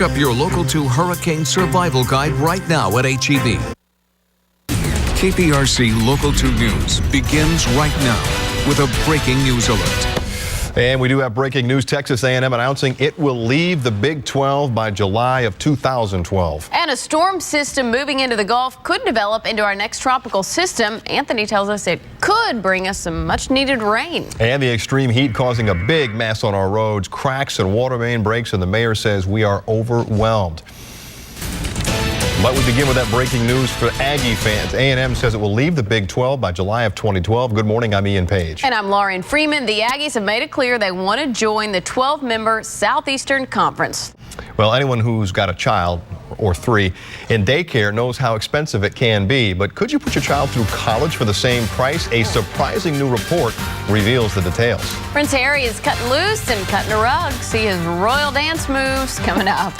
Pick up your Local 2 Hurricane Survival Guide right now at H-E-B. KPRC Local 2 News begins right now with a breaking news alert. And we do have breaking news. Texas A&M announcing it will leave the Big 12 by July of 2012. And a storm system moving into the Gulf could develop into our next tropical system. Anthony tells us it could bring us some much needed rain. And the extreme heat causing a big mess on our roads, cracks and water main breaks, and the mayor says we are overwhelmed. But we begin with that breaking news for Aggie fans. A&M says it will leave the Big 12 by July of 2012. Good morning, I'm Ian Page. And I'm Lauren Freeman. The Aggies have made it clear they want to join the 12-member Southeastern Conference. Well, anyone who's got a child or three in daycare knows how expensive it can be. But could you put your child through college for the same price? A surprising new report reveals the details. Prince Harry is cutting loose and cutting a rug. See his royal dance moves coming up.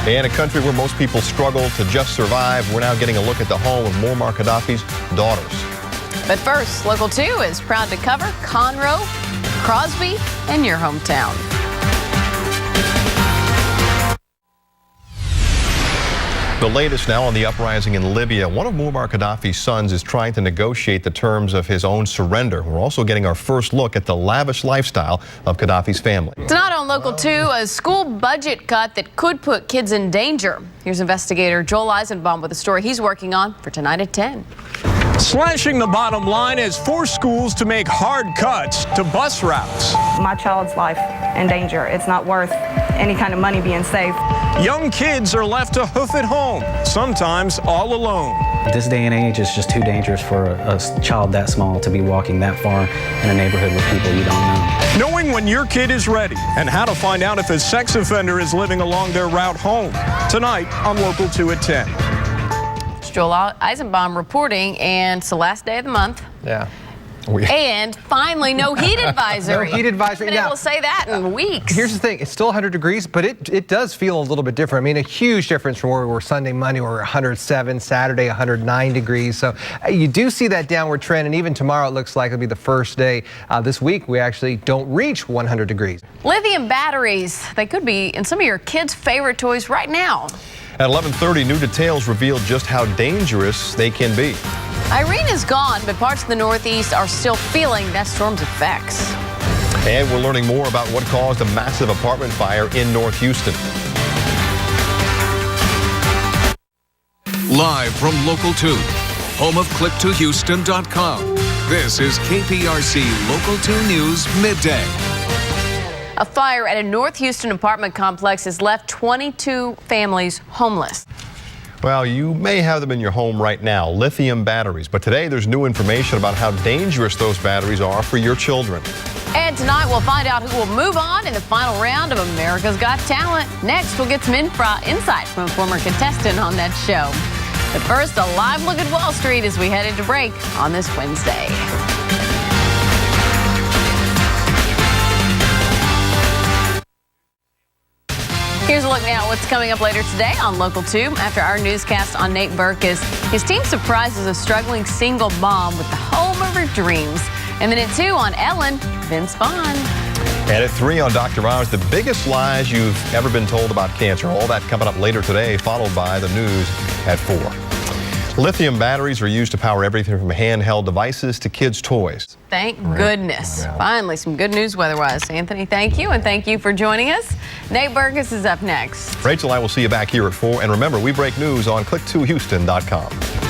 In a country where most people struggle to just survive, we're now getting a look at the home of Muammar Gaddafi's daughters. But first, Local 2 is proud to cover Conroe, Crosby, and your hometown. The latest now on the uprising in Libya. One of Muammar Gaddafi's sons is trying to negotiate the terms of his own surrender. We're also getting our first look at the lavish lifestyle of Gaddafi's family. Tonight on Local 2, a school budget cut that could put kids in danger. Here's investigator Joel Eisenbaum with a story he's working on for tonight at 10. Slashing the bottom line has forced schools to make hard cuts to bus routes. My child's life in danger. It's not worth any kind of money being saved. Young kids are left to hoof it home, sometimes all alone. This day and age is just too dangerous for a child that small to be walking that far in a neighborhood with people you don't know. Knowing when your kid is ready and how to find out if a sex offender is living along their route home. Tonight on Local 2 at 10. Joel Eisenbaum reporting, and it's the last day of the month. Yeah. And finally, no heat advisory. No heat advisory. Been able to say that in weeks. Here's the thing. It's still 100 degrees, but it does feel a little bit different. I mean, a huge difference from where we were Sunday, Monday, where we were 107, Saturday, 109 degrees. So you do see that downward trend, and even tomorrow it looks like it'll be the first day. This week, we actually don't reach 100 degrees. Lithium batteries, they could be in some of your kids' favorite toys right now. At 11:30, new details reveal just how dangerous they can be. Irene is gone, but parts of the Northeast are still feeling that storm's effects. And we're learning more about what caused a massive apartment fire in North Houston. Live from Local 2, home of click2houston.com. This is KPRC Local 2 News Midday. A fire at a North Houston apartment complex has left 22 families homeless. Well, you may have them in your home right now, lithium batteries. But today there's new information about how dangerous those batteries are for your children. And tonight we'll find out who will move on in the final round of America's Got Talent. Next, we'll get some insight from a former contestant on that show. But first, a live look at Wall Street as we head into break on this Wednesday. Here's a look now at what's coming up later today on Local 2. After our newscast on Nate Berkus, his team surprises a struggling single mom with the home of her dreams. And then at 2 on Ellen, Vince Vaughn. And at 3 on Dr. Oz, the biggest lies you've ever been told about cancer. All that coming up later today, followed by the news at 4. Lithium batteries are used to power everything from handheld devices to kids' toys. Thank goodness. Yeah. Finally, some good news weather-wise. Anthony, thank you, and thank you for joining us. Nate Berkus is up next. Rachel, I will see you back here at 4. And remember, we break news on click2houston.com.